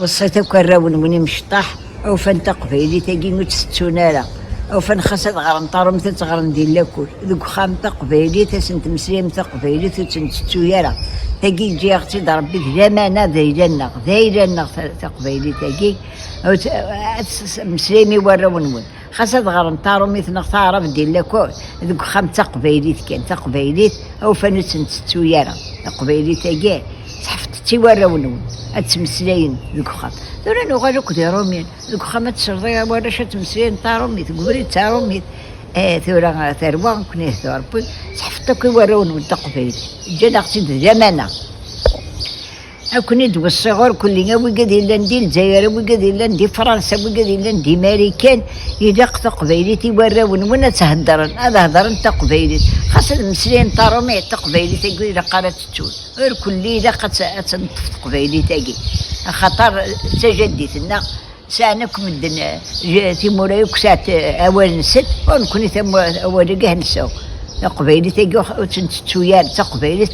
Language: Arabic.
وصيتك الراون وني مشطح او فان تقبيلي تاكي متستونالا او فان خاصة غرن طارم تتغرن ديال لاكل ذوك خام تقبيلي تسنت مسلم تقبيلي تتنتو يالا تاكي جي اختي ضربي زمانه دايرنا تقبيلي تاكي مسلمي وراون خاصة غرن طارم مثل تعرف ديال لاكل ذوك خام تقبيلي كان تقبيلي او فان تنتو يالا تقبيلي تاكي تحفتي وراون اتمسلاين ذوك خام دورا نغالوك ديرومين ذوك خامات تشرضي ولا شات مسلين طاروميت قبري تاروميت ثورا ثروان كنيه ثوربي تحفتك يورون والتقبيل جا اختي زمانه أكوني دو الصغار كلنا وقد إلا ندي الجزائر وقد إلا ندي فرنسا وقد إلا ندي ماريكان إذا تقبيلتي وراون ونا تهدرن هذا هدرن تقبيلت خاصة المسلين طارومي تقبيلتي تقول إذا قالت تشول غير كل إذا قد تنطف تقبيلتي خاطر تجديتنا سانكم الدنا تيمورايك ساعة أول نسد ونكوني ثم أول رجع نساو تقبيلتي تقول تنتشويار تقبيلت